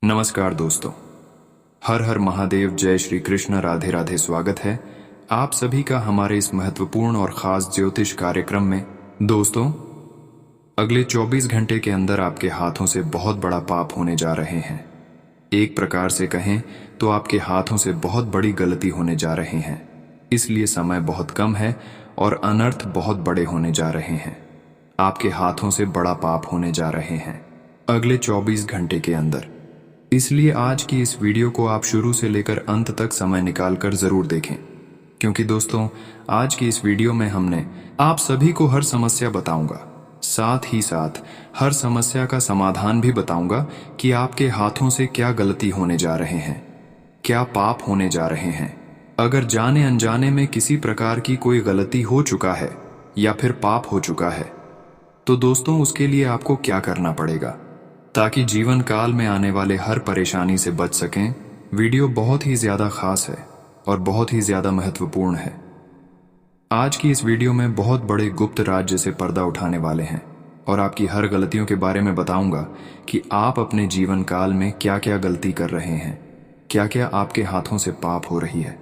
नमस्कार दोस्तों। हर हर महादेव, जय श्री कृष्ण, राधे राधे। स्वागत है आप सभी का हमारे इस महत्वपूर्ण और खास ज्योतिष कार्यक्रम में। दोस्तों, अगले 24 घंटे के अंदर आपके हाथों से बहुत बड़ा पाप होने जा रहे हैं। एक प्रकार से कहें तो आपके हाथों से बहुत बड़ी गलती होने जा रहे हैं। इसलिए समय बहुत कम है और अनर्थ बहुत बड़े होने जा रहे हैं। आपके हाथों से बड़ा पाप होने जा रहे हैं अगले 24 घंटे के अंदर। इसलिए आज की इस वीडियो को आप शुरू से लेकर अंत तक समय निकालकर जरूर देखें, क्योंकि दोस्तों आज की इस वीडियो में हमने आप सभी को हर समस्या बताऊंगा, साथ ही साथ हर समस्या का समाधान भी बताऊंगा कि आपके हाथों से क्या गलती होने जा रहे हैं, क्या पाप होने जा रहे हैं। अगर जाने अनजाने में किसी प्रकार की कोई गलती हो चुका है या फिर पाप हो चुका है, तो दोस्तों उसके लिए आपको क्या करना पड़ेगा ताकि जीवन काल में आने वाले हर परेशानी से बच सकें। वीडियो बहुत ही ज्यादा खास है और बहुत ही ज्यादा महत्वपूर्ण है। आज की इस वीडियो में बहुत बड़े गुप्त राज से पर्दा उठाने वाले हैं और आपकी हर गलतियों के बारे में बताऊंगा कि आप अपने जीवन काल में क्या क्या गलती कर रहे हैं, क्या क्या आपके हाथों से पाप हो रही है।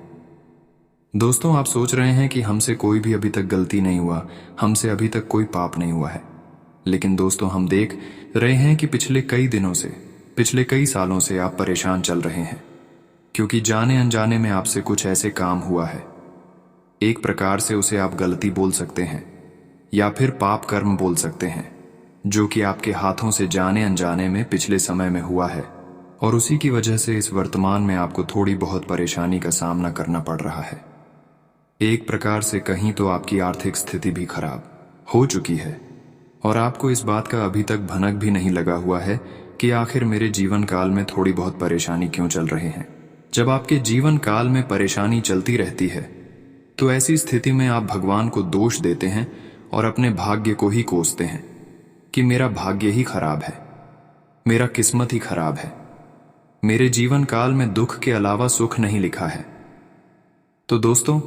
दोस्तों, आप सोच रहे हैं कि हमसे कोई भी अभी तक गलती नहीं हुआ, हमसे अभी तक कोई पाप नहीं हुआ है। लेकिन दोस्तों, हम देख रहे हैं कि पिछले कई दिनों से, पिछले कई सालों से आप परेशान चल रहे हैं, क्योंकि जाने अनजाने में आपसे कुछ ऐसे काम हुआ है। एक प्रकार से उसे आप गलती बोल सकते हैं या फिर पाप कर्म बोल सकते हैं, जो कि आपके हाथों से जाने अनजाने में पिछले समय में हुआ है और उसी की वजह से इस वर्तमान में आपको थोड़ी बहुत परेशानी का सामना करना पड़ रहा है। एक प्रकार से कहीं तो आपकी आर्थिक स्थिति भी खराब हो चुकी है और आपको इस बात का अभी तक भनक भी नहीं लगा हुआ है कि आखिर मेरे जीवन काल में थोड़ी बहुत परेशानी क्यों चल रहे हैं। जब आपके जीवन काल में परेशानी चलती रहती है तो ऐसी स्थिति में आप भगवान को दोष देते हैं और अपने भाग्य को ही कोसते हैं कि मेरा भाग्य ही खराब है, मेरा किस्मत ही खराब है, मेरे जीवन काल में दुख के अलावा सुख नहीं लिखा है। तो दोस्तों,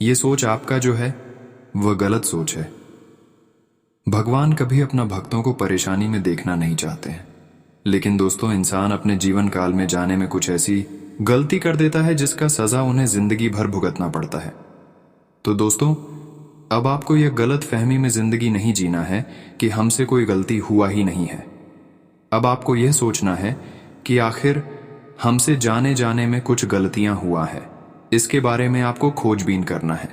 ये सोच आपका जो है वह गलत सोच है। भगवान कभी अपना भक्तों को परेशानी में देखना नहीं चाहते हैं, लेकिन दोस्तों इंसान अपने जीवन काल में जाने में कुछ ऐसी गलती कर देता है जिसका सजा उन्हें जिंदगी भर भुगतना पड़ता है। तो दोस्तों, अब आपको यह गलत फहमी में जिंदगी नहीं जीना है कि हमसे कोई गलती हुआ ही नहीं है। अब आपको यह सोचना है कि आखिर हमसे जाने जाने में कुछ गलतियां हुआ है, इसके बारे में आपको खोजबीन करना है।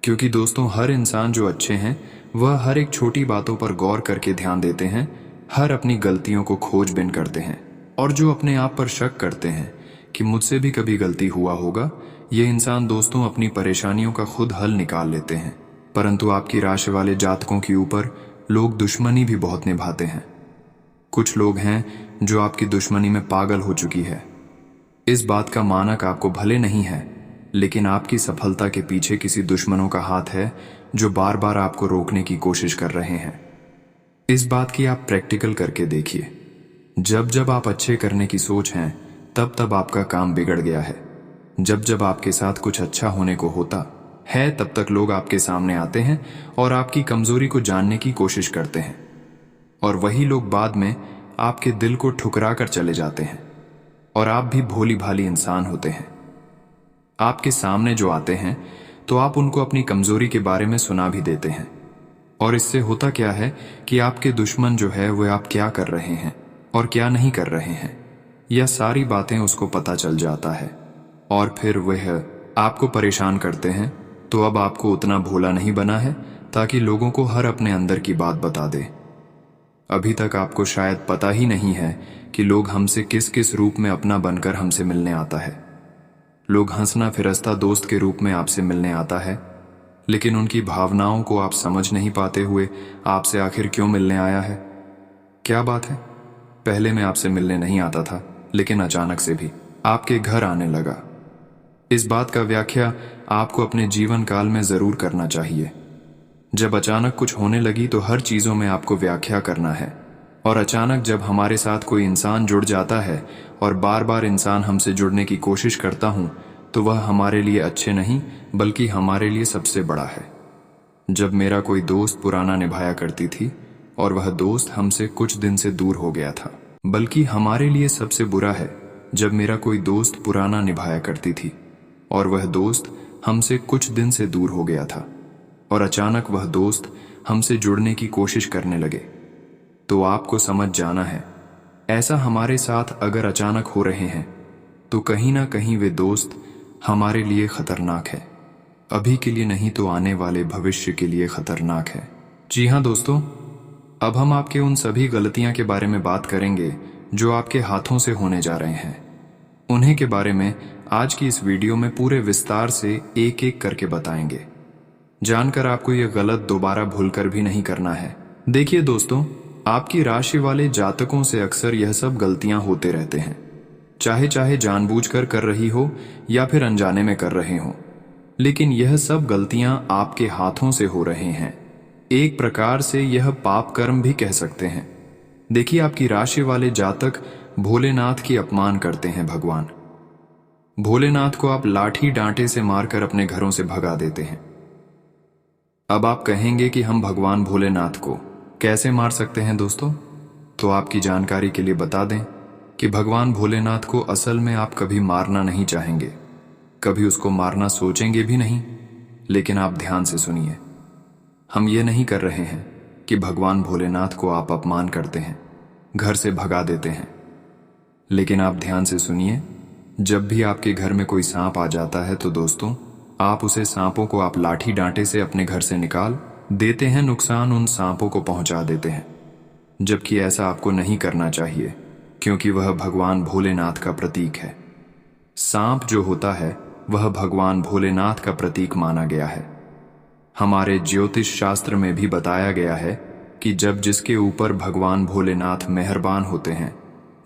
क्योंकि दोस्तों हर इंसान जो अच्छे हैं वह हर एक छोटी बातों पर गौर करके ध्यान देते हैं, हर अपनी गलतियों को खोजबीन करते हैं। और जो अपने आप पर शक करते हैं कि मुझसे भी कभी गलती हुआ होगा, ये इंसान दोस्तों अपनी परेशानियों का खुद हल निकाल लेते हैं। परंतु आपकी राशि वाले जातकों के ऊपर लोग दुश्मनी भी बहुत निभाते हैं। कुछ लोग हैं जो आपकी दुश्मनी में पागल हो चुकी है। इस बात का मानक आपको भले नहीं है, लेकिन आपकी सफलता के पीछे किसी दुश्मनों का हाथ है जो बार बार आपको रोकने की कोशिश कर रहे हैं। इस बात की आप प्रैक्टिकल करके देखिए। जब जब आप अच्छे करने की सोच हैं, तब तब आपका काम बिगड़ गया है। जब जब आपके साथ कुछ अच्छा होने को होता है, तब तक लोग आपके सामने आते हैं और आपकी कमजोरी को जानने की कोशिश करते हैं, और वही लोग बाद में आपके दिल को ठुकरा कर चले जाते हैं। और आप भी भोली भाली इंसान होते हैं। आपके सामने जो आते हैं तो आप उनको अपनी कमजोरी के बारे में सुना भी देते हैं, और इससे होता क्या है कि आपके दुश्मन जो है वह आप क्या कर रहे हैं और क्या नहीं कर रहे हैं, यह सारी बातें उसको पता चल जाता है, और फिर वह आपको परेशान करते हैं। तो अब आपको उतना भोला नहीं बना है ताकि लोगों को हर अपने अंदर की बात बता दे। अभी तक आपको शायद पता ही नहीं है कि लोग हमसे किस किस रूप में अपना बनकर हमसे मिलने आता है। लोग हंसना फिरस्ता दोस्त के रूप में आपसे मिलने आता है, लेकिन उनकी भावनाओं को आप समझ नहीं पाते हुए आपसे आखिर क्यों मिलने आया है। क्या बात है, पहले मैं आपसे मिलने नहीं आता था, लेकिन अचानक से भी आपके घर आने लगा। इस बात का व्याख्या आपको अपने जीवन काल में जरूर करना चाहिए। जब अचानक कुछ होने लगी तो हर चीजों में आपको व्याख्या करना है। और अचानक जब हमारे साथ कोई इंसान जुड़ जाता है और बार बार इंसान हमसे जुड़ने की कोशिश करता हूं, तो वह हमारे लिए अच्छे नहीं बल्कि हमारे लिए सबसे बड़ा है। जब मेरा कोई दोस्त पुराना निभाया करती थी और वह दोस्त हमसे कुछ दिन से दूर हो गया था, बल्कि हमारे लिए सबसे बुरा है जब मेरा कोई दोस्त पुराना निभाया करती थी और वह दोस्त हमसे कुछ दिन से दूर हो गया था और अचानक वह दोस्त हमसे जुड़ने की कोशिश करने लगे। तो आपको समझ जाना है, ऐसा हमारे साथ अगर अचानक हो रहे हैं तो कहीं ना कहीं वे दोस्त हमारे लिए खतरनाक है। अभी के लिए नहीं तो आने वाले भविष्य के लिए खतरनाक है। जी हाँ दोस्तों, अब हम आपके उन सभी गलतियां के बारे में बात करेंगे जो आपके हाथों से होने जा रहे हैं। उन्हीं के बारे में आज की इस वीडियो में पूरे विस्तार से एक एक करके बताएंगे। जानकर आपको यह गलत दोबारा भूलकर भी नहीं करना है। देखिए दोस्तों, आपकी राशि वाले जातकों से अक्सर यह सब गलतियां होते रहते हैं, चाहे जानबूझकर कर रही हो या फिर अनजाने में कर रहे हो, लेकिन यह सब गलतियां आपके हाथों से हो रहे हैं। एक प्रकार से यह पाप कर्म भी कह सकते हैं। देखिए, आपकी राशि वाले जातक भोलेनाथ की अपमान करते हैं। भगवान भोलेनाथ को आप लाठी डांटे से मारकर अपने घरों से भगा देते हैं। अब आप कहेंगे कि हम भगवान भोलेनाथ को कैसे मार सकते हैं दोस्तों? तो आपकी जानकारी के लिए बता दें कि भगवान भोलेनाथ को असल में आप कभी मारना नहीं चाहेंगे, कभी उसको मारना सोचेंगे भी नहीं। लेकिन आप ध्यान से सुनिए, हम ये नहीं कर रहे हैं कि भगवान भोलेनाथ को आप अपमान करते हैं, घर से भगा देते हैं। लेकिन आप ध्यान से सुनिए, जब भी आपके घर में कोई सांप आ जाता है तो दोस्तों, आप उसे सांपों को आप लाठी डांटे से अपने घर से निकाल देते हैं, नुकसान उन सांपों को पहुंचा देते हैं। जबकि ऐसा आपको नहीं करना चाहिए, क्योंकि वह भगवान भोलेनाथ का प्रतीक है। सांप जो होता है वह भगवान भोलेनाथ का प्रतीक माना गया है। हमारे ज्योतिष शास्त्र में भी बताया गया है कि जब जिसके ऊपर भगवान भोलेनाथ मेहरबान होते हैं,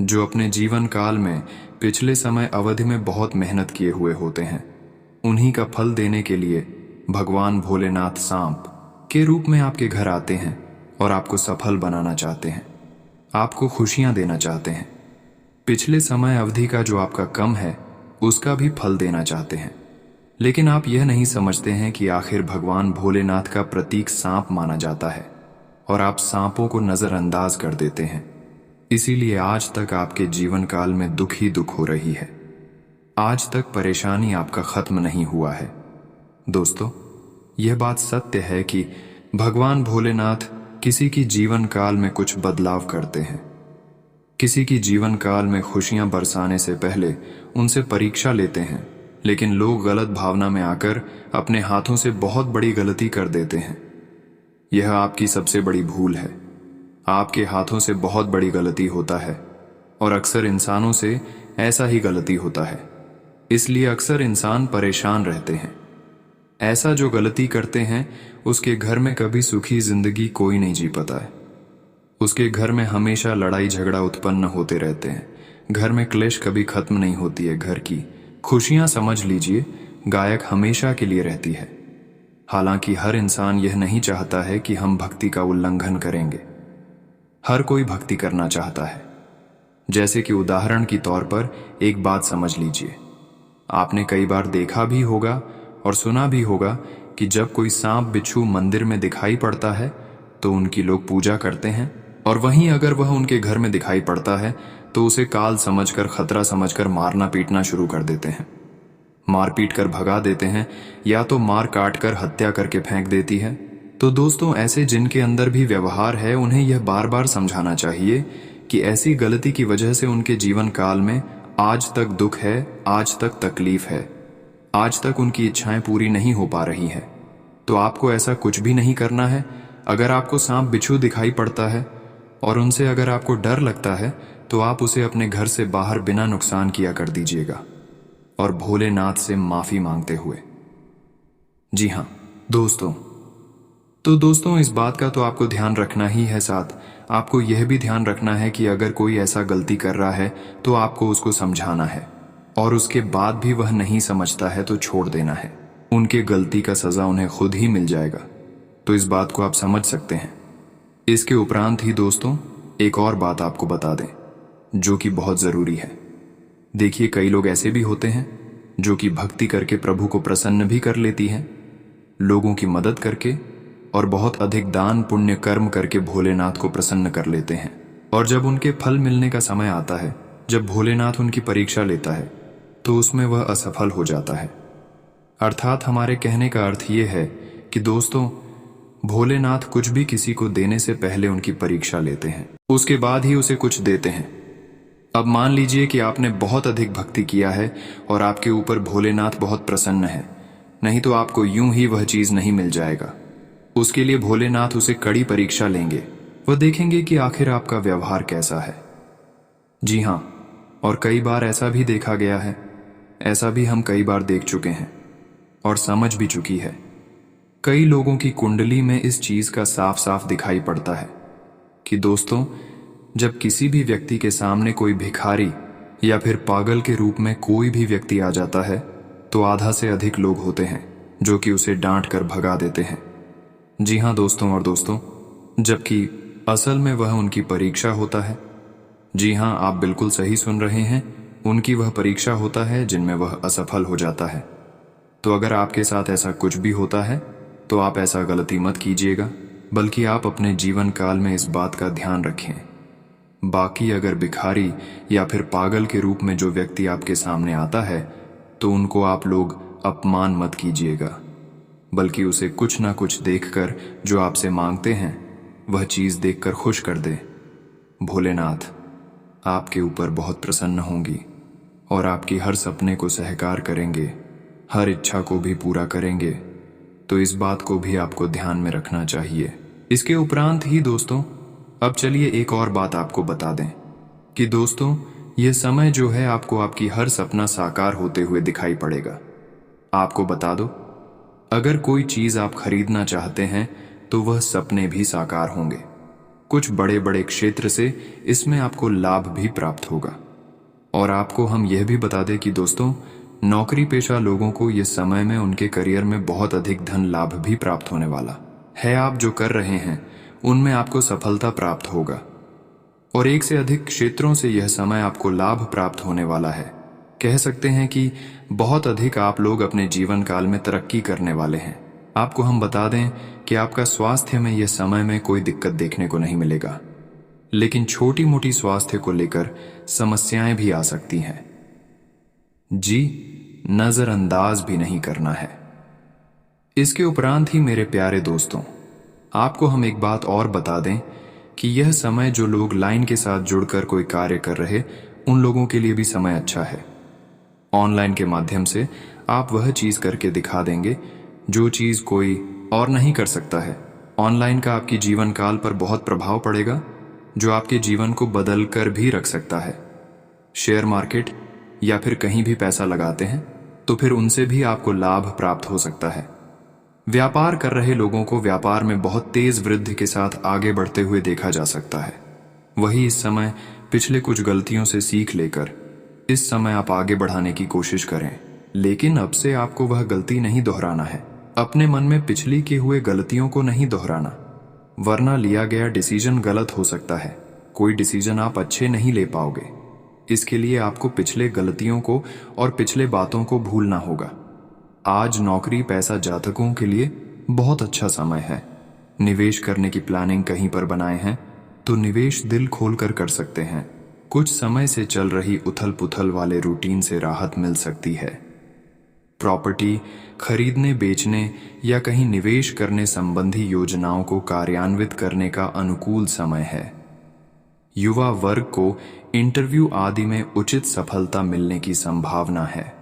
जो अपने जीवन काल में पिछले समय अवधि में बहुत मेहनत किए हुए होते हैं, उन्हीं का फल देने के लिए भगवान भोलेनाथ सांप के रूप में आपके घर आते हैं और आपको सफल बनाना चाहते हैं, आपको खुशियां देना चाहते हैं। पिछले समय अवधि का जो आपका कम है उसका भी फल देना चाहते हैं। लेकिन आप यह नहीं समझते हैं कि आखिर भगवान भोलेनाथ का प्रतीक सांप माना जाता है और आप सांपों को नजरअंदाज कर देते हैं। इसीलिए आज तक आपके जीवन काल में दुख ही दुख हो रही है। आज तक परेशानी आपका खत्म नहीं हुआ है। दोस्तों, यह बात सत्य है कि भगवान भोलेनाथ किसी की जीवन काल में कुछ बदलाव करते हैं। किसी की जीवन काल में खुशियां बरसाने से पहले उनसे परीक्षा लेते हैं, लेकिन लोग गलत भावना में आकर अपने हाथों से बहुत बड़ी गलती कर देते हैं। यह आपकी सबसे बड़ी भूल है। आपके हाथों से बहुत बड़ी गलती होता है और अक्सर इंसानों से ऐसा ही गलती होता है। इसलिए अक्सर इंसान परेशान रहते हैं। ऐसा जो गलती करते हैं उसके घर में कभी सुखी जिंदगी कोई नहीं जी पाता है। उसके घर में हमेशा लड़ाई झगड़ा उत्पन्न होते रहते हैं। घर में क्लेश कभी खत्म नहीं होती है। घर की खुशियां समझ लीजिए गायक हमेशा के लिए रहती है। हालांकि हर इंसान यह नहीं चाहता है कि हम भक्ति का उल्लंघन करेंगे। हर कोई भक्ति करना चाहता है। जैसे कि उदाहरण की तौर पर एक बात समझ लीजिए, आपने कई बार देखा भी होगा और सुना भी होगा कि जब कोई सांप बिच्छू मंदिर में दिखाई पड़ता है तो उनकी लोग पूजा करते हैं, और वहीं अगर वह उनके घर में दिखाई पड़ता है तो उसे काल समझकर, खतरा समझकर मारना पीटना शुरू कर देते हैं। मार पीट कर भगा देते हैं या तो मार काट कर हत्या करके फेंक देती है। तो दोस्तों, ऐसे जिनके अंदर भी व्यवहार है उन्हें यह बार बार समझाना चाहिए कि ऐसी गलती की वजह से उनके जीवन काल में आज तक दुख है, आज तक तकलीफ है, आज तक उनकी इच्छाएं पूरी नहीं हो पा रही है। तो आपको ऐसा कुछ भी नहीं करना है। अगर आपको सांप बिच्छू दिखाई पड़ता है और उनसे अगर आपको डर लगता है तो आप उसे अपने घर से बाहर बिना नुकसान किया कर दीजिएगा, और भोलेनाथ से माफी मांगते हुए। जी हाँ दोस्तों, तो दोस्तों इस बात का तो आपको ध्यान रखना ही है। साथ आपको यह भी ध्यान रखना है कि अगर कोई ऐसा गलती कर रहा है तो आपको उसको समझाना है, और उसके बाद भी वह नहीं समझता है तो छोड़ देना है। उनके गलती का सजा उन्हें खुद ही मिल जाएगा। तो इस बात को आप समझ सकते हैं। इसके उपरांत ही दोस्तों एक और बात आपको बता दें जो कि बहुत जरूरी है। देखिए, कई लोग ऐसे भी होते हैं जो कि भक्ति करके प्रभु को प्रसन्न भी कर लेती हैं, लोगों की मदद करके और बहुत अधिक दान पुण्य कर्म करके भोलेनाथ को प्रसन्न कर लेते हैं, और जब उनके फल मिलने का समय आता है, जब भोलेनाथ उनकी परीक्षा लेता है, तो उसमें वह असफल हो जाता है। अर्थात हमारे कहने का अर्थ ये है कि दोस्तों, भोलेनाथ कुछ भी किसी को देने से पहले उनकी परीक्षा लेते हैं, उसके बाद ही उसे कुछ देते हैं। अब मान लीजिए कि आपने बहुत अधिक भक्ति किया है और आपके ऊपर भोलेनाथ बहुत प्रसन्न है, नहीं तो आपको यूं ही वह चीज नहीं मिल जाएगा। उसके लिए भोलेनाथ उसे कड़ी परीक्षा लेंगे। वह देखेंगे कि आखिर आपका व्यवहार कैसा है। जी हाँ, और कई बार ऐसा भी देखा गया है, ऐसा भी हम कई बार देख चुके हैं और समझ भी चुकी है। कई लोगों की कुंडली में इस चीज का साफ साफ दिखाई पड़ता है कि दोस्तों, जब किसी भी व्यक्ति के सामने कोई भिखारी या फिर पागल के रूप में कोई भी व्यक्ति आ जाता है, तो आधा से अधिक लोग होते हैं जो कि उसे डांट कर भगा देते हैं। जी हाँ दोस्तों और दोस्तों, जबकि असल में वह उनकी परीक्षा होता है। जी हाँ, आप बिल्कुल सही सुन रहे हैं, उनकी वह परीक्षा होता है जिनमें वह असफल हो जाता है। तो अगर आपके साथ ऐसा कुछ भी होता है तो आप ऐसा गलती मत कीजिएगा, बल्कि आप अपने जीवन काल में इस बात का ध्यान रखें। बाकी अगर भिखारी या फिर पागल के रूप में जो व्यक्ति आपके सामने आता है, तो उनको आप लोग अपमान मत कीजिएगा, बल्कि उसे कुछ ना कुछ देखकर जो आपसे मांगते हैं वह चीज देखकर खुश कर दे। भोलेनाथ आपके ऊपर बहुत प्रसन्न होंगी और आपकी हर सपने को साकार करेंगे, हर इच्छा को भी पूरा करेंगे। तो इस बात को भी आपको ध्यान में रखना चाहिए। इसके उपरांत ही दोस्तों, अब चलिए एक और बात आपको बता दें कि दोस्तों, यह समय जो है आपको आपकी हर सपना साकार होते हुए दिखाई पड़ेगा। आपको बता दो, अगर कोई चीज आप खरीदना चाहते हैं तो वह सपने भी साकार होंगे। कुछ बड़े बड़े क्षेत्र से इसमें आपको लाभ भी प्राप्त होगा। और आपको हम यह भी बता दें कि दोस्तों, नौकरी पेशा लोगों को यह समय में उनके करियर में बहुत अधिक धन लाभ भी प्राप्त होने वाला है। आप जो कर रहे हैं उनमें आपको सफलता प्राप्त होगा और एक से अधिक क्षेत्रों से यह समय आपको लाभ प्राप्त होने वाला है। कह सकते हैं कि बहुत अधिक आप लोग अपने जीवन काल में तरक्की करने वाले हैं। आपको हम बता दें कि आपका स्वास्थ्य में यह समय में कोई दिक्कत देखने को नहीं मिलेगा, लेकिन छोटी मोटी स्वास्थ्य को लेकर समस्याएं भी आ सकती हैं। जी, नजरअंदाज भी नहीं करना है। इसके उपरांत ही मेरे प्यारे दोस्तों, आपको हम एक बात और बता दें कि यह समय जो लोग लाइन के साथ जुड़कर कोई कार्य कर रहे, उन लोगों के लिए भी समय अच्छा है। ऑनलाइन के माध्यम से आप वह चीज करके दिखा देंगे जो चीज कोई और नहीं कर सकता है। ऑनलाइन का आपकी जीवन काल पर बहुत प्रभाव पड़ेगा, जो आपके जीवन को बदल कर भी रख सकता है। शेयर मार्केट या फिर कहीं भी पैसा लगाते हैं तो फिर उनसे भी आपको लाभ प्राप्त हो सकता है। व्यापार कर रहे लोगों को व्यापार में बहुत तेज वृद्धि के साथ आगे बढ़ते हुए देखा जा सकता है। वही इस समय पिछले कुछ गलतियों से सीख लेकर इस समय आप आगे बढ़ाने की कोशिश करें, लेकिन अब से आपको वह गलती नहीं दोहराना है। अपने मन में पिछली की हुए गलतियों को नहीं दोहराना, वरना लिया गया डिसीजन गलत हो सकता है। कोई डिसीजन आप अच्छे नहीं ले पाओगे। इसके लिए आपको पिछले गलतियों को और पिछले बातों को भूलना होगा। आज नौकरी पैसा जातकों के लिए बहुत अच्छा समय है। निवेश करने की प्लानिंग कहीं पर बनाए हैं तो निवेश दिल खोलकर कर सकते हैं। कुछ समय से चल रही उथल पुथल वाले रूटीन से राहत मिल सकती है। प्रॉपर्टी खरीदने बेचने या कहीं निवेश करने संबंधी योजनाओं को कार्यान्वित करने का अनुकूल समय है। युवा वर्ग को इंटरव्यू आदि में उचित सफलता मिलने की संभावना है।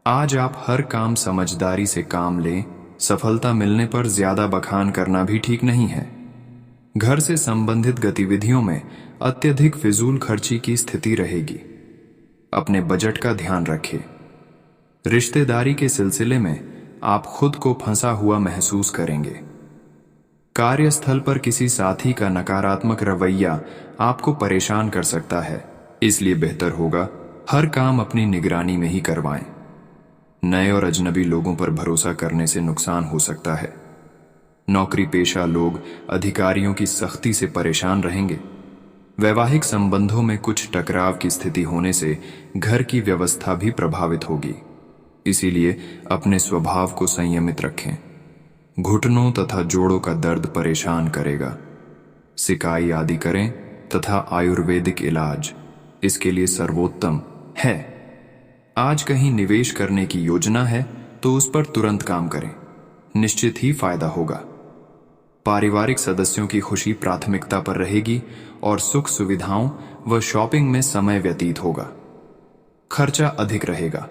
आज आप हर काम समझदारी से काम लें। सफलता मिलने पर ज्यादा बखान करना भी ठीक नहीं है। घर से संबंधित गतिविधियों में अत्यधिक फिजूल खर्ची की स्थिति रहेगी। अपने बजट का ध्यान रखें। रिश्तेदारी के सिलसिले में आप खुद को फंसा हुआ महसूस करेंगे। कार्यस्थल पर किसी साथी का नकारात्मक रवैया आपको परेशान कर सकता है, इसलिए बेहतर होगा हर काम अपनी निगरानी में ही करवाएं। नए और अजनबी लोगों पर भरोसा करने से नुकसान हो सकता है। नौकरी पेशा लोग अधिकारियों की सख्ती से परेशान रहेंगे। वैवाहिक संबंधों में कुछ टकराव की स्थिति होने से घर की व्यवस्था भी प्रभावित होगी, इसीलिए अपने स्वभाव को संयमित रखें। घुटनों तथा जोड़ों का दर्द परेशान करेगा। सिकाई आदि करें तथा आयुर्वेदिक इलाज इसके लिए सर्वोत्तम है। आज कहीं निवेश करने की योजना है तो उस पर तुरंत काम करें, निश्चित ही फायदा होगा। पारिवारिक सदस्यों की खुशी प्राथमिकता पर रहेगी और सुख सुविधाओं व शॉपिंग में समय व्यतीत होगा। खर्चा अधिक रहेगा।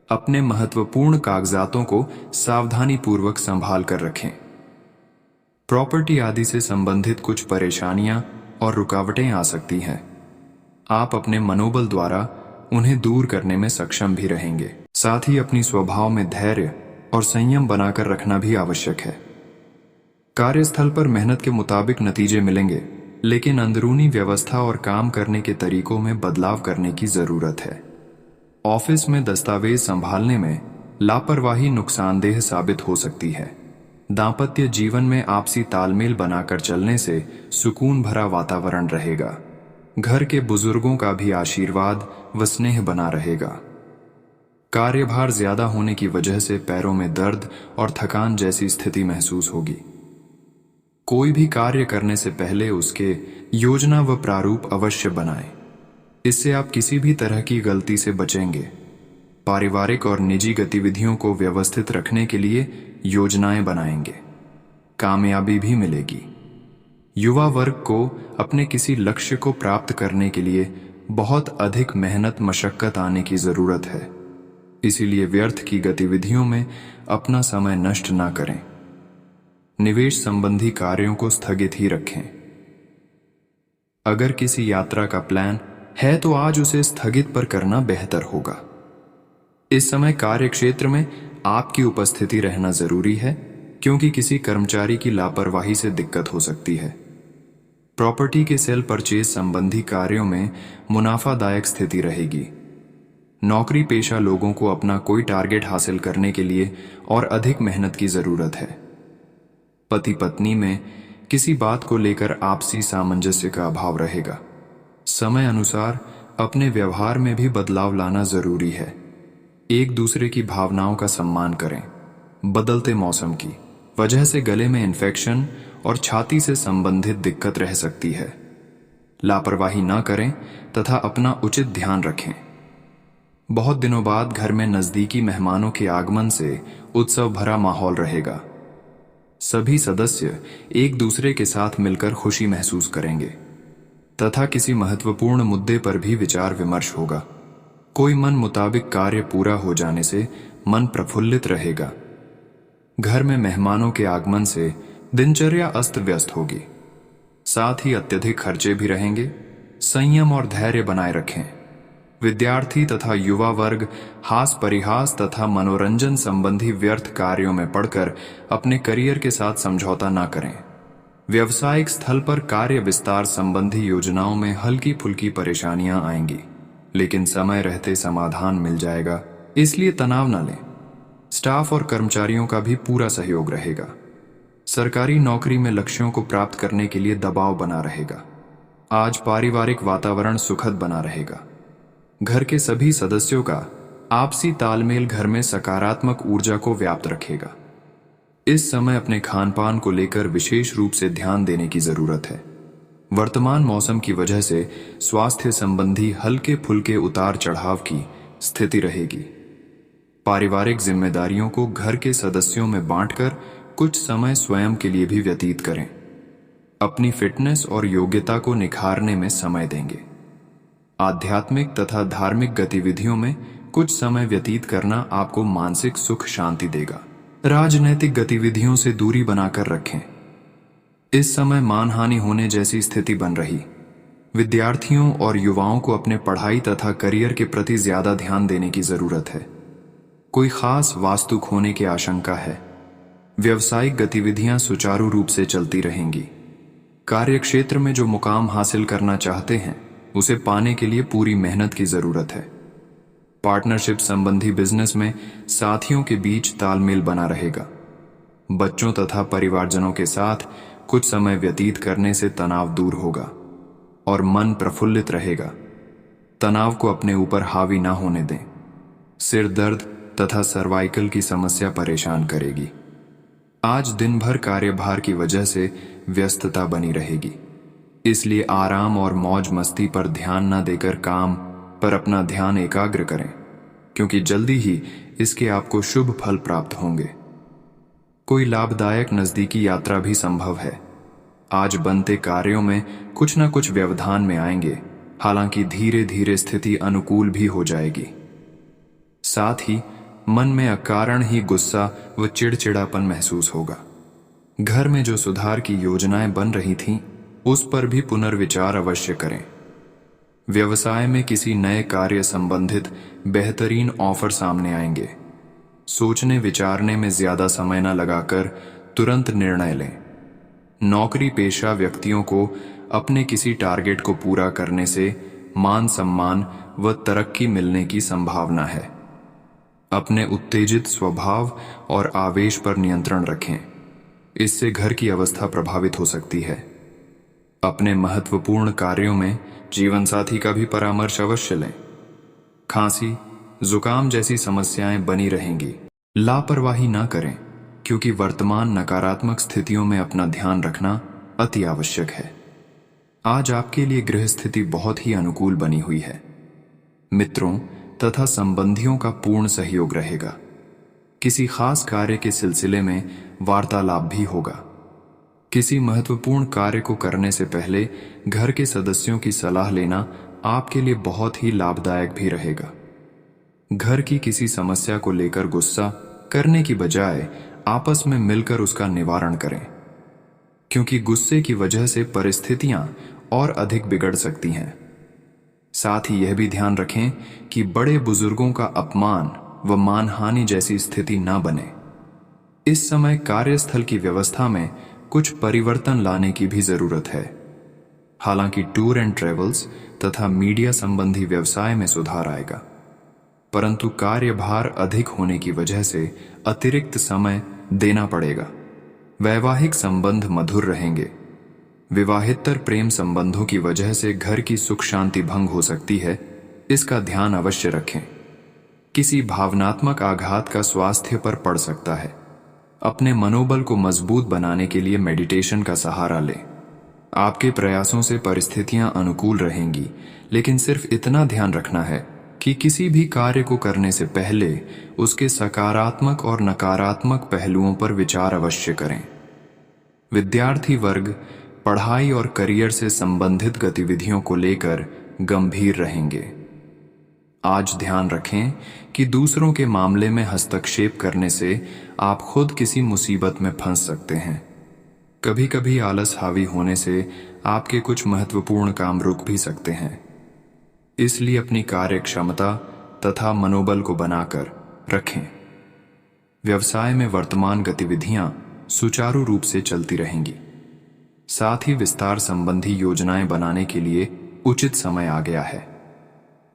अपने महत्वपूर्ण कागजातों को सावधानीपूर्वक संभाल कर रखें। प्रॉपर्टी आदि से संबंधित कुछ परेशानियां और रुकावटें आ सकती हैं। आप अपने मनोबल द्वारा उन्हें दूर करने में सक्षम भी रहेंगे। साथ ही अपनी स्वभाव में धैर्य और संयम बनाकर रखना भी आवश्यक है। कार्यस्थल पर मेहनत के मुताबिक नतीजे मिलेंगे, लेकिन अंदरूनी व्यवस्था और काम करने के तरीकों में बदलाव करने की जरूरत है। ऑफिस में दस्तावेज संभालने में लापरवाही नुकसानदेह साबित हो सकती है। दांपत्य जीवन में आपसी तालमेल बनाकर चलने से सुकून भरा वातावरण रहेगा। घर के बुजुर्गों का भी आशीर्वाद व स्नेह बना रहेगा। कार्यभार ज्यादा होने की वजह से पैरों में दर्द और थकान जैसी स्थिति महसूस होगी। कोई भी कार्य करने से पहले उसके योजना व प्रारूप अवश्य बनाएं। इससे आप किसी भी तरह की गलती से बचेंगे। पारिवारिक और निजी गतिविधियों को व्यवस्थित रखने के लिए योजनाएं बनाएंगे। कामयाबी भी मिलेगी। युवा वर्ग को अपने किसी लक्ष्य को प्राप्त करने के लिए बहुत अधिक मेहनत मशक्कत आने की जरूरत है। इसीलिए व्यर्थ की गतिविधियों में अपना समय नष्ट ना करें। निवेश संबंधी कार्यों को स्थगित ही रखें। अगर किसी यात्रा का प्लान है तो आज उसे स्थगित पर करना बेहतर होगा। इस समय कार्यक्षेत्र में आपकी उपस्थिति रहना जरूरी है, क्योंकि किसी कर्मचारी की लापरवाही से दिक्कत हो सकती है। प्रॉपर्टी के सेल परचेज संबंधी कार्यों में मुनाफादायक स्थिति रहेगी। नौकरी पेशा लोगों को अपना कोई टारगेट हासिल करने के लिए और अधिक मेहनत की जरूरत है। पति पत्नी में किसी बात को लेकर आपसी सामंजस्य का अभाव रहेगा। समय अनुसार अपने व्यवहार में भी बदलाव लाना जरूरी है। एक दूसरे की भावनाओं का सम्मान करें। बदलते मौसम की वजह से गले में इन्फेक्शन और छाती से संबंधित दिक्कत रह सकती है। लापरवाही ना करें तथा अपना उचित ध्यान रखें। बहुत दिनों बाद घर में नजदीकी मेहमानों के आगमन से उत्सव भरा माहौल रहेगा। सभी सदस्य एक दूसरे के साथ मिलकर खुशी महसूस करेंगे तथा किसी महत्वपूर्ण मुद्दे पर भी विचार विमर्श होगा। कोई मन मुताबिक कार्य पूरा हो जाने से मन प्रफुल्लित रहेगा। घर में मेहमानों के आगमन से दिनचर्या अस्त व्यस्त होगी। साथ ही अत्यधिक खर्चे भी रहेंगे। संयम और धैर्य बनाए रखें। विद्यार्थी तथा युवा वर्ग हास परिहास तथा मनोरंजन संबंधी व्यर्थ कार्यों में पड़कर अपने करियर के साथ समझौता ना करें। व्यवसायिक स्थल पर कार्य विस्तार संबंधी योजनाओं में हल्की फुल्की परेशानियां आएंगी, लेकिन समय रहते समाधान मिल जाएगा, इसलिए तनाव न लें। स्टाफ और कर्मचारियों का भी पूरा सहयोग रहेगा। सरकारी नौकरी में लक्ष्यों को प्राप्त करने के लिए दबाव बना रहेगा। आज पारिवारिक वातावरण सुखद बना रहेगा। घर के सभी सदस्यों का आपसी तालमेल घर में सकारात्मक ऊर्जा को व्याप्त रखेगा। इस समय अपने खान पान को लेकर विशेष रूप से ध्यान देने की जरूरत है। वर्तमान मौसम की वजह से स्वास्थ्य संबंधी हल्के फुल्के उतार चढ़ाव की स्थिति रहेगी। पारिवारिक जिम्मेदारियों को घर के सदस्यों में बांटकर कुछ समय स्वयं के लिए भी व्यतीत करें। अपनी फिटनेस और योग्यता को निखारने में समय देंगे। आध्यात्मिक तथा धार्मिक गतिविधियों में कुछ समय व्यतीत करना आपको मानसिक सुख शांति देगा। राजनैतिक गतिविधियों से दूरी बनाकर रखें। इस समय मानहानि होने जैसी स्थिति बन रही। विद्यार्थियों और युवाओं को अपने पढ़ाई तथा करियर के प्रति ज्यादा ध्यान देने की जरूरत है। कोई खास वास्तु खोने की आशंका है। व्यवसायिक गतिविधियां सुचारू रूप से चलती रहेंगी। कार्यक्षेत्र में जो मुकाम हासिल करना चाहते हैं उसे पाने के लिए पूरी मेहनत की जरूरत है। पार्टनरशिप संबंधी बिजनेस में साथियों के बीच तालमेल बना रहेगा। बच्चों तथा परिवारजनों के साथ कुछ समय व्यतीत करने से तनाव दूर होगा और मन प्रफुल्लित रहेगा। तनाव को अपने ऊपर हावी ना होने दें। सिर दर्द तथा सर्वाइकल की समस्या परेशान करेगी। आज दिन भर कार्यभार की वजह से व्यस्तता बनी रहेगी, इसलिए आराम और मौज मस्ती पर ध्यान न देकर काम पर अपना ध्यान एकाग्र करें, क्योंकि जल्दी ही इसके आपको शुभ फल प्राप्त होंगे। कोई लाभदायक नजदीकी यात्रा भी संभव है। आज बनते कार्यों में कुछ न कुछ व्यवधान में आएंगे, हालांकि धीरे धीरे स्थिति अनुकूल भी हो जाएगी। साथ ही मन में अकारण ही गुस्सा व चिड़चिड़ापन महसूस होगा। घर में जो सुधार की योजनाएं बन रही थीं, उस पर भी पुनर्विचार अवश्य करें। व्यवसाय में किसी नए कार्य संबंधित बेहतरीन ऑफर सामने आएंगे। सोचने विचारने में ज्यादा समय न लगाकर तुरंत निर्णय लें। नौकरी पेशा व्यक्तियों को अपने किसी टारगेट को पूरा करने से मान सम्मान व तरक्की मिलने की संभावना है। अपने उत्तेजित स्वभाव और आवेश पर नियंत्रण रखें, इससे घर की अवस्था प्रभावित हो सकती है। अपने महत्वपूर्ण कार्यों में जीवन साथी का भी परामर्श अवश्य लें। खांसी, जुकाम जैसी समस्याएं बनी रहेंगी। लापरवाही ना करें, क्योंकि वर्तमान नकारात्मक स्थितियों में अपना ध्यान रखना अति आवश्यक है। आज आपके लिए गृह स्थिति बहुत ही अनुकूल बनी हुई है। मित्रों तथा संबंधियों का पूर्ण सहयोग रहेगा। किसी खास कार्य के सिलसिले में वार्तालाप भी होगा। किसी महत्वपूर्ण कार्य को करने से पहले घर के सदस्यों की सलाह लेना आपके लिए बहुत ही लाभदायक भी रहेगा। घर की किसी समस्या को लेकर गुस्सा करने की बजाय आपस में मिलकर उसका निवारण करें, क्योंकि गुस्से की वजह से परिस्थितियां और अधिक बिगड़ सकती हैं। साथ ही यह भी ध्यान रखें कि बड़े बुजुर्गों का अपमान व मानहानि जैसी स्थिति न बने। इस समय कार्यस्थल की व्यवस्था में कुछ परिवर्तन लाने की भी जरूरत है। हालांकि टूर एंड ट्रेवल्स तथा मीडिया संबंधी व्यवसाय में सुधार आएगा, परंतु कार्यभार अधिक होने की वजह से अतिरिक्त समय देना पड़ेगा। वैवाहिक संबंध मधुर रहेंगे। विवाहेतर प्रेम संबंधों की वजह से घर की सुख शांति भंग हो सकती है, इसका ध्यान अवश्य रखें। किसी भावनात्मक आघात का स्वास्थ्य पर पड़ सकता है। अपने मनोबल को मजबूत बनाने के लिए मेडिटेशन का सहारा लें। आपके प्रयासों से परिस्थितियां अनुकूल रहेंगी, लेकिन सिर्फ इतना ध्यान रखना है कि किसी भी कार्य को करने से पहले उसके सकारात्मक और नकारात्मक पहलुओं पर विचार अवश्य करें। विद्यार्थी वर्ग पढ़ाई और करियर से संबंधित गतिविधियों को लेकर गंभीर रहेंगे। आज ध्यान रखें कि दूसरों के मामले में हस्तक्षेप करने से आप खुद किसी मुसीबत में फंस सकते हैं। कभी कभी आलस हावी होने से आपके कुछ महत्वपूर्ण काम रुक भी सकते हैं। इसलिए अपनी कार्य क्षमता तथा मनोबल को बनाकर रखें। व्यवसाय में वर्तमान गतिविधियां सुचारू रूप से चलती रहेंगी। साथ ही विस्तार संबंधी योजनाएं बनाने के लिए उचित समय आ गया है।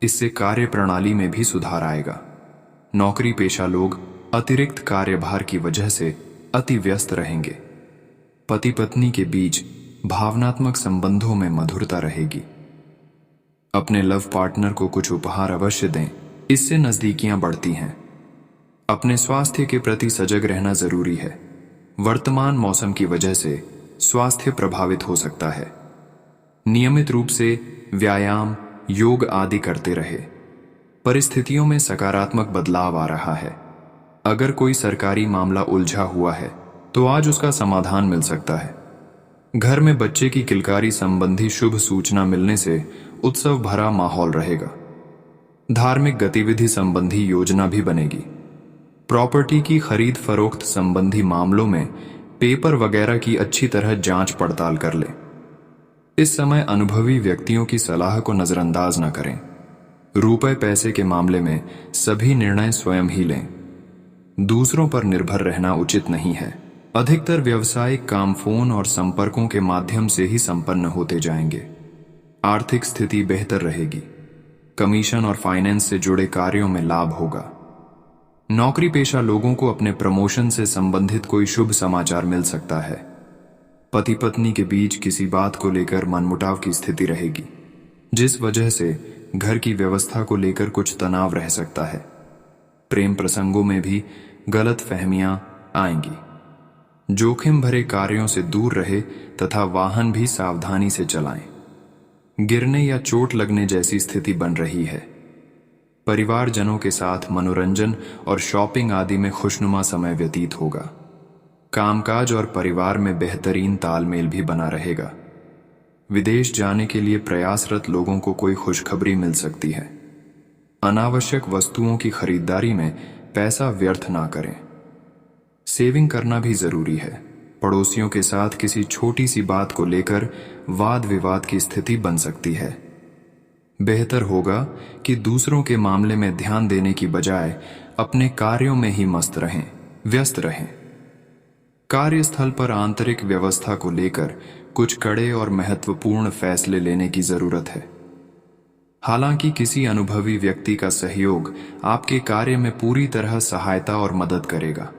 इससे कार्य प्रणाली में भी सुधार आएगा। नौकरी पेशा लोग अतिरिक्त कार्यभार की वजह से अति व्यस्त रहेंगे। पति पत्नी के बीच भावनात्मक संबंधों में मधुरता रहेगी। अपने लव पार्टनर को कुछ उपहार अवश्य दें, इससे नजदीकियां बढ़ती हैं। अपने स्वास्थ्य के प्रति सजग रहना जरूरी है। वर्तमान मौसम की वजह से स्वास्थ्य प्रभावित हो सकता है। नियमित रूप से व्यायाम, योग आदि करते रहे। परिस्थितियों में सकारात्मक बदलाव आ रहा है। अगर कोई सरकारी मामला उलझा हुआ है तो आज उसका समाधान मिल सकता है। घर में बच्चे की किलकारी संबंधी शुभ सूचना मिलने से उत्सव भरा माहौल रहेगा। धार्मिक गतिविधि संबंधी योजना भी बनेगी। प्रॉपर्टी की खरीद फरोख्त संबंधी मामलों में पेपर वगैरह की अच्छी तरह जांच पड़ताल कर लें। इस समय अनुभवी व्यक्तियों की सलाह को नजरअंदाज न करें। रुपए पैसे के मामले में सभी निर्णय स्वयं ही लें। दूसरों पर निर्भर रहना उचित नहीं है। अधिकतर व्यावसायिक काम फोन और संपर्कों के माध्यम से ही संपन्न होते जाएंगे। आर्थिक स्थिति बेहतर रहेगी। कमीशन और फाइनेंस से जुड़े कार्यों में लाभ होगा। नौकरी पेशा लोगों को अपने प्रमोशन से संबंधित कोई शुभ समाचार मिल सकता है। पति पत्नी के बीच किसी बात को लेकर मनमुटाव की स्थिति रहेगी, जिस वजह से घर की व्यवस्था को लेकर कुछ तनाव रह सकता है। प्रेम प्रसंगों में भी गलत फहमियां आएंगी। जोखिम भरे कार्यों से दूर रहे तथा वाहन भी सावधानी से चलाएं। गिरने या चोट लगने जैसी स्थिति बन रही है। परिवारजनों के साथ मनोरंजन और शॉपिंग आदि में खुशनुमा समय व्यतीत होगा। कामकाज और परिवार में बेहतरीन तालमेल भी बना रहेगा। विदेश जाने के लिए प्रयासरत लोगों को कोई खुशखबरी मिल सकती है। अनावश्यक वस्तुओं की खरीदारी में पैसा व्यर्थ ना करें। सेविंग करना भी जरूरी है। पड़ोसियों के साथ किसी छोटी सी बात को लेकर वाद विवाद की स्थिति बन सकती है। बेहतर होगा कि दूसरों के मामले में ध्यान देने की बजाय अपने कार्यों में ही व्यस्त रहें। कार्यस्थल पर आंतरिक व्यवस्था को लेकर कुछ कड़े और महत्वपूर्ण फैसले लेने की जरूरत है। हालांकि किसी अनुभवी व्यक्ति का सहयोग आपके कार्य में पूरी तरह सहायता और मदद करेगा।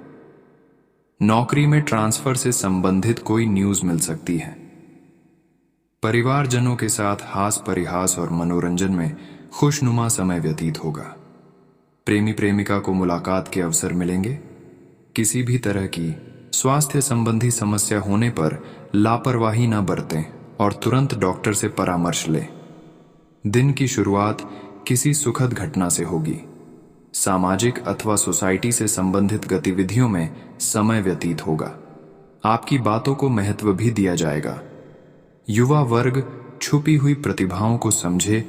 नौकरी में ट्रांसफर से संबंधित कोई न्यूज मिल सकती है। परिवारजनों के साथ हास परिहास और मनोरंजन में खुशनुमा समय व्यतीत होगा। प्रेमी प्रेमिका को मुलाकात के अवसर मिलेंगे। किसी भी तरह की स्वास्थ्य संबंधी समस्या होने पर लापरवाही न बरतें और तुरंत डॉक्टर से परामर्श लें। दिन की शुरुआत किसी सुखद घटना से होगी। सामाजिक अथवा सोसाइटी से संबंधित गतिविधियों में समय व्यतीत होगा। आपकी बातों को महत्व भी दिया जाएगा। युवा वर्ग छुपी हुई प्रतिभाओं को समझे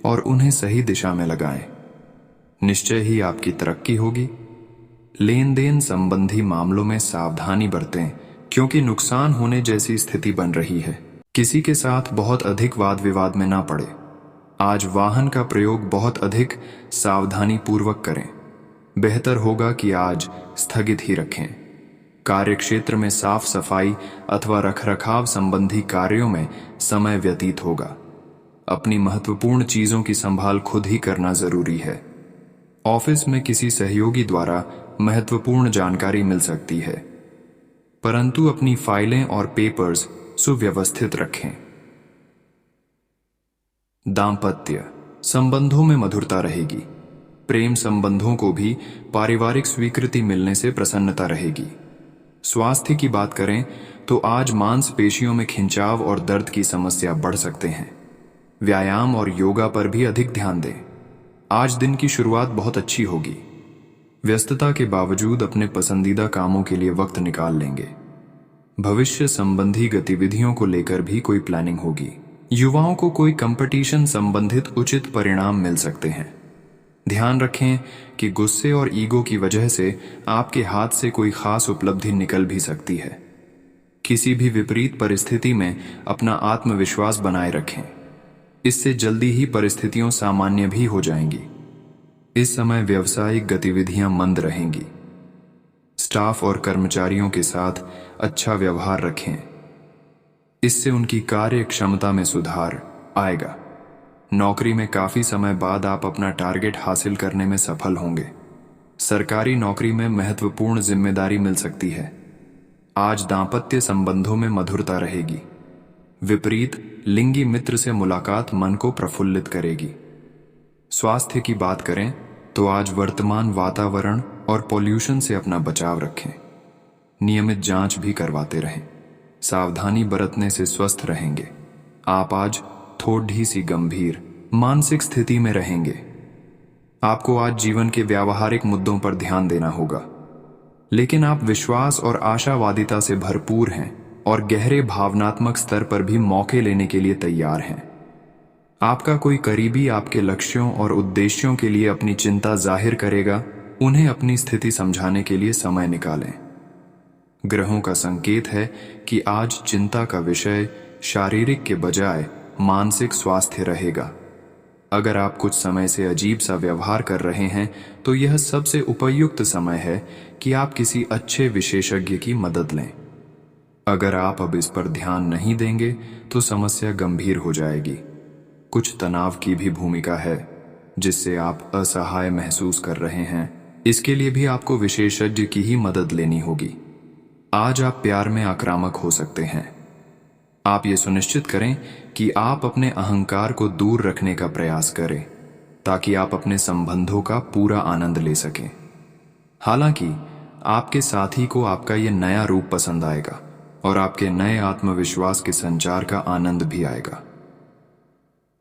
और उन्हें सही दिशा में लगाएं। निश्चय ही आपकी तरक्की होगी। लेन देन संबंधी मामलों में सावधानी बरतें क्योंकि नुकसान होने जैसी स्थिति बन रही है। किसी के साथ बहुत अधिक वाद विवाद में ना पड़े। आज वाहन का प्रयोग बहुत अधिक सावधानी पूर्वक करें। बेहतर होगा कि आज स्थगित ही रखें। कार्यक्षेत्र में साफ सफाई अथवा रखरखाव संबंधी कार्यों में समय व्यतीत होगा। अपनी महत्वपूर्ण चीजों की संभाल खुद ही करना जरूरी है। ऑफिस में किसी सहयोगी द्वारा महत्वपूर्ण जानकारी मिल सकती है, परंतु अपनी फाइलें और पेपर्स सुव्यवस्थित रखें। दांपत्य संबंधों में मधुरता रहेगी। प्रेम संबंधों को भी पारिवारिक स्वीकृति मिलने से प्रसन्नता रहेगी। स्वास्थ्य की बात करें तो आज मांसपेशियों में खिंचाव और दर्द की समस्या बढ़ सकते हैं। व्यायाम और योगा पर भी अधिक ध्यान दें। आज दिन की शुरुआत बहुत अच्छी होगी। व्यस्तता के बावजूद अपने पसंदीदा कामों के लिए वक्त निकाल लेंगे। भविष्य संबंधी गतिविधियों को लेकर भी कोई प्लानिंग होगी। युवाओं को कोई कंपटीशन संबंधित उचित परिणाम मिल सकते हैं। ध्यान रखें कि गुस्से और ईगो की वजह से आपके हाथ से कोई खास उपलब्धि निकल भी सकती है। किसी भी विपरीत परिस्थिति में अपना आत्मविश्वास बनाए रखें। इससे जल्दी ही परिस्थितियां सामान्य भी हो जाएंगी। इस समय व्यावसायिक गतिविधियां मंद रहेंगी। स्टाफ और कर्मचारियों के साथ अच्छा व्यवहार रखें। इससे उनकी कार्य क्षमता में सुधार आएगा। नौकरी में काफी समय बाद आप अपना टारगेट हासिल करने में सफल होंगे। सरकारी नौकरी में महत्वपूर्ण जिम्मेदारी मिल सकती है। आज दांपत्य संबंधों में मधुरता रहेगी। विपरीत लिंगी मित्र से मुलाकात मन को प्रफुल्लित करेगी। स्वास्थ्य की बात करें तो आज वर्तमान वातावरण और पॉल्यूशन से अपना बचाव रखें। नियमित जांच भी करवाते रहें। सावधानी बरतने से स्वस्थ रहेंगे। आप आज थोड़ी सी गंभीर मानसिक स्थिति में रहेंगे। आपको आज जीवन के व्यावहारिक मुद्दों पर ध्यान देना होगा, लेकिन आप विश्वास और आशावादिता से भरपूर हैं और गहरे भावनात्मक स्तर पर भी मौके लेने के लिए तैयार हैं। आपका कोई करीबी आपके लक्ष्यों और उद्देश्यों के लिए अपनी चिंता जाहिर करेगा। उन्हें अपनी स्थिति समझाने के लिए समय निकालें। ग्रहों का संकेत है कि आज चिंता का विषय शारीरिक के बजाय मानसिक स्वास्थ्य रहेगा। अगर आप कुछ समय से अजीब सा व्यवहार कर रहे हैं तो यह सबसे उपयुक्त समय है कि आप किसी अच्छे विशेषज्ञ की मदद लें। अगर आप अब इस पर ध्यान नहीं देंगे तो समस्या गंभीर हो जाएगी। कुछ तनाव की भी भूमिका है जिससे आप असहाय महसूस कर रहे हैं। इसके लिए भी आपको विशेषज्ञ की ही मदद लेनी होगी। आज आप प्यार में आक्रामक हो सकते हैं। आप ये सुनिश्चित करें कि आप अपने अहंकार को दूर रखने का प्रयास करें ताकि आप अपने संबंधों का पूरा आनंद ले सकें। हालांकि आपके साथी को आपका ये नया रूप पसंद आएगा और आपके नए आत्मविश्वास के संचार का आनंद भी आएगा।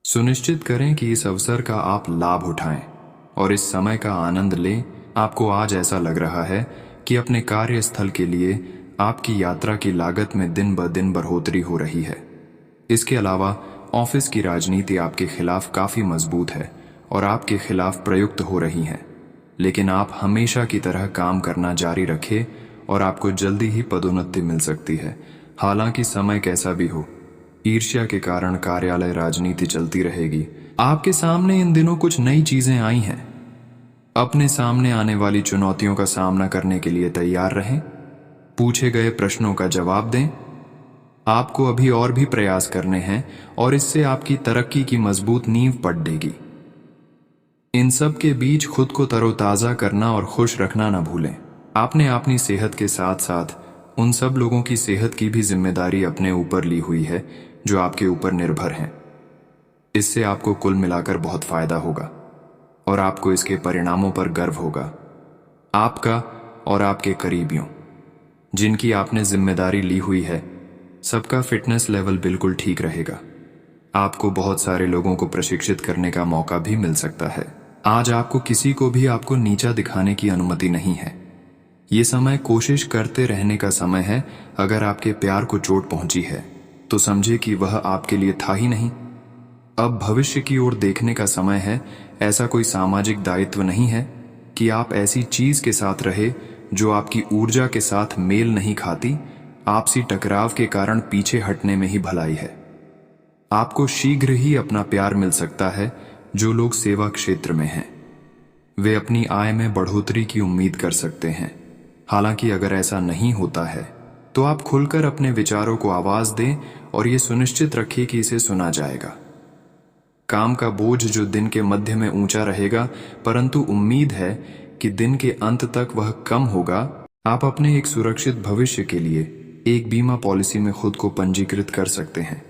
सुनिश्चित करें कि इस अवसर का आप लाभ उठाएं और इस समय का आनंद लें। आपको आज ऐसा लग रहा है कि अपने कार्यस्थल के लिए आपकी यात्रा की लागत में दिन ब दिन बढ़ोतरी हो रही है। इसके अलावा ऑफिस की राजनीति आपके खिलाफ काफी मजबूत है और आपके खिलाफ प्रयुक्त हो रही है, लेकिन आप हमेशा की तरह काम करना जारी रखें और आपको जल्दी ही पदोन्नति मिल सकती है। हालांकि समय कैसा भी हो, ईर्ष्या के कारण कार्यालय राजनीति चलती रहेगी। आपके सामने इन दिनों कुछ नई चीजें आई हैं। अपने सामने आने वाली चुनौतियों का सामना करने के लिए तैयार रहें। पूछे गए प्रश्नों का जवाब दें। आपको अभी और भी प्रयास करने हैं और इससे आपकी तरक्की की मजबूत नींव पड़ेगी। इन सब के बीच खुद को तरोताजा करना और खुश रखना न भूलें। आपने अपनी सेहत के साथ साथ उन सब लोगों की सेहत की भी जिम्मेदारी अपने ऊपर ली हुई है जो आपके ऊपर निर्भर हैं। इससे आपको कुल मिलाकर बहुत फायदा होगा और आपको इसके परिणामों पर गर्व होगा। आपका और आपके करीबियों जिनकी आपने जिम्मेदारी ली हुई है, सबका फिटनेस लेवल बिल्कुल ठीक रहेगा। आपको बहुत सारे लोगों को प्रशिक्षित करने का मौका भी मिल सकता है। आज आपको किसी को भी आपको नीचा दिखाने की अनुमति नहीं है। ये समय कोशिश करते रहने का समय है। अगर आपके प्यार को चोट पहुंची है तो समझे कि वह आपके लिए था ही नहीं। अब भविष्य की ओर देखने का समय है। ऐसा कोई सामाजिक दायित्व नहीं है कि आप ऐसी चीज के साथ रहे जो आपकी ऊर्जा के साथ मेल नहीं खाती। आपसी टकराव के कारण पीछे हटने में ही भलाई है। आपको शीघ्र ही अपना प्यार मिल सकता है। जो लोग सेवा क्षेत्र में हैं, वे अपनी आय में बढ़ोतरी की उम्मीद कर सकते हैं। हालांकि अगर ऐसा नहीं होता है तो आप खुलकर अपने विचारों को आवाज दें और ये सुनिश्चित रखें कि इसे सुना जाएगा। काम का बोझ जो दिन के मध्य में ऊंचा रहेगा, परंतु उम्मीद है कि दिन के अंत तक वह कम होगा। आप अपने एक सुरक्षित भविष्य के लिए एक बीमा पॉलिसी में खुद को पंजीकृत कर सकते हैं।